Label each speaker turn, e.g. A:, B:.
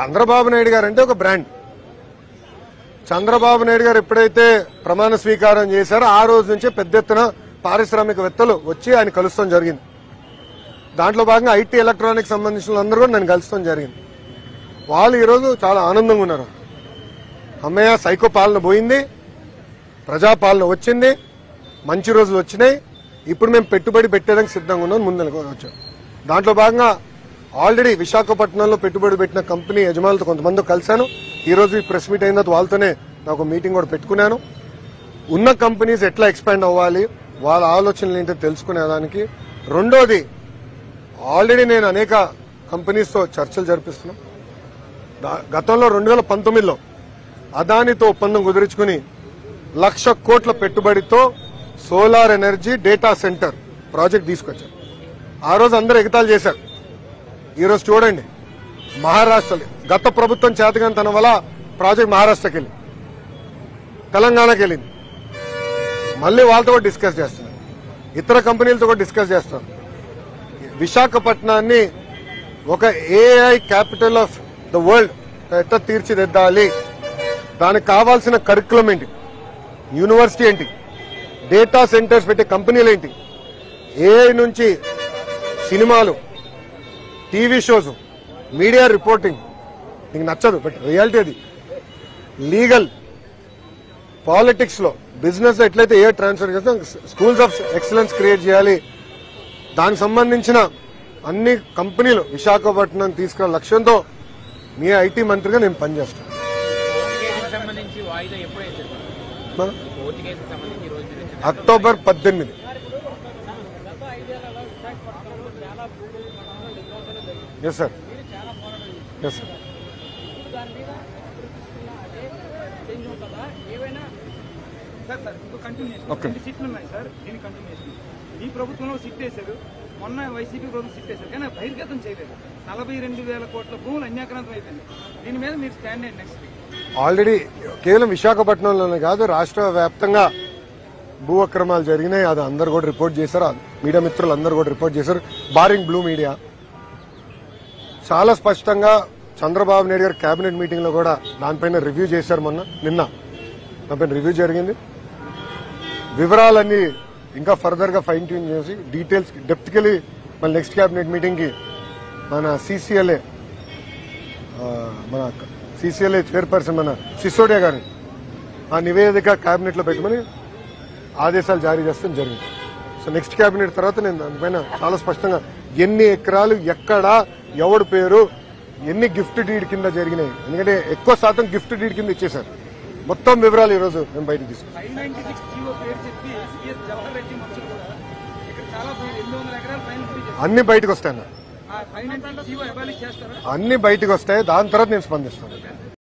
A: చంద్రబాబు నాయుడు గారు అంటే ఒక బ్రాండ్. చంద్రబాబు నాయుడు గారు ఎప్పుడైతే ప్రమాణ స్వీకారం చేశారో ఆ రోజు నుంచే పెద్ద ఎత్తున పారిశ్రామికవేత్తలు వచ్చి ఆయన కలుస్తాం జరిగింది. దాంట్లో భాగంగా ఐటీ ఎలక్ట్రానిక్స్ సంబంధించిన అందరూ కూడా నన్ను కలుస్తాం జరిగింది. వాళ్ళు ఈరోజు చాలా ఆనందంగా ఉన్నారు. అమ్మయ్య సైకో పాలన పోయింది, ప్రజాపాలన వచ్చింది, మంచి రోజులు వచ్చినాయి, ఇప్పుడు మేము పెట్టుబడి పెట్టేదానికి సిద్ధంగా ఉన్నాం, ముందుకు వచ్చాం. దాంట్లో భాగంగా ఆల్రెడీ విశాఖపట్నంలో పెట్టుబడి పెట్టిన కంపెనీ యజమానులతో కొంతమంది కలిశాను. ఈ రోజు ఈ ప్రెస్ మీట్ అయిన తర్వాత వాళ్ళతోనే నాకు మీటింగ్ కూడా పెట్టుకున్నాను. ఉన్న కంపెనీస్ ఎట్లా ఎక్స్పాండ్ అవ్వాలి, వాళ్ళ ఆలోచనలు ఏంటో తెలుసుకునేదానికి. రెండోది, ఆల్రెడీ నేను అనేక కంపెనీస్తో చర్చలు జరిపిస్తున్నాం. గతంలో 2019లో అదానితో ఒప్పందం కుదుర్చుకుని 1,00,000 కోట్ల పెట్టుబడితో solar energy data centre project తీసుకొచ్చారు. ఆ రోజు అందరూ ఎగతాళి చేశారు. ఈరోజు చూడండి, మహారాష్ట్రలో గత ప్రభుత్వం చేతగానితనం వల్ల ప్రాజెక్ట్ మహారాష్ట్రకి వెళ్ళింది, తెలంగాణకి వెళ్ళింది. మళ్ళీ వాళ్ళతో కూడా డిస్కస్ చేస్తున్నాం, ఇతర కంపెనీలతో కూడా డిస్కస్ చేస్తున్నాం. విశాఖపట్నాన్ని ఒక AI capital of the world ఎట్లా తీర్చిదిద్దాలి, దానికి కావాల్సిన కరికులం ఏంటి, యూనివర్సిటీ ఏంటి, డేటా సెంటర్స్ పెట్టే కంపెనీలు ఏంటి, ఏఐ నుంచి సినిమాలు, టీవీ షోస్, మీడియా రిపోర్టింగ్. నీకు నచ్చదు బట్ రియాలిటీ అది. లీగల్, పాలిటిక్స్ లో, బిజినెస్ లో ఎట్లయితే ఏ ట్రాన్స్ఫర్ చేస్తాం, స్కూల్స్ ఆఫ్ ఎక్సలెన్స్ క్రియేట్ చేయాలి. దానికి సంబంధించిన అన్ని కంపెనీలు విశాఖపట్నం తీసుకున్న లక్ష్యంతో మీ ఐటీ మంత్రిగా నేను పనిచేస్తాను. October 18. Yes sir, yes sir.
B: ఈ ప్రభుత్వంలో సిట్ వేశారు, మొన్న వైసీపీ ప్రభుత్వం సిట్ వేశారు, కానీ బహిర్గతం చేయలేదు. 42,000 కోట్ల భూములు అన్యాక్రాంతం అయిపోయింది. దీని మీద మీరు స్టాండ్ అయ్యండి నెక్స్ట్ వీక్.
A: ఆల్రెడీ కేవలం విశాఖపట్నంలోనే కాదు, రాష్ట్ర వ్యాప్తంగా భూ అక్రమాలు జరిగినాయి. అది అందరు కూడా రిపోర్ట్ చేశారు, మీడియా మిత్రులు అందరూ కూడా రిపోర్ట్ చేశారు, బారింగ్ బ్లూ మీడియా. చాలా స్పష్టంగా చంద్రబాబు నాయుడు గారు కేబినెట్ మీటింగ్ లో కూడా దానిపైన రివ్యూ చేశారు. నిన్న దానిపైన రివ్యూ జరిగింది. వివరాలన్నీ ఇంకా ఫర్దర్ గా ఫైన్ ట్యూన్ చేసి డీటెయిల్స్ డెప్త్కి వెళ్ళి మళ్ళీ నెక్స్ట్ కేబినెట్ మీటింగ్ కి మన సిసిఎల్ఏ చైర్పర్సన్ మన సిసోడియా గారిని ఆ నివేదిక కేబినెట్ లో పెట్టమని ఆదేశాలు జారీ చేస్తాం జరిగింది. సో నెక్స్ట్ కేబినెట్ తర్వాత నేను దానిపైన చాలా స్పష్టంగా ఎన్ని ఎకరాలు, ఎక్కడ, ఎవడి పేరు, ఎన్ని గిఫ్ట్ డీడ్ కింద జరిగినాయి, ఎందుకంటే ఎక్కువ శాతం గిఫ్ట్ డీడ్ కింద ఇచ్చేశారు. మొత్తం వివరాలు ఈ రోజు మేము బయటకు తీసుకున్నాం. అన్ని బయటకు వస్తాయి, అన్ని బయటకు వస్తాయి. దాని తర్వాత నేను స్పందిస్తాను.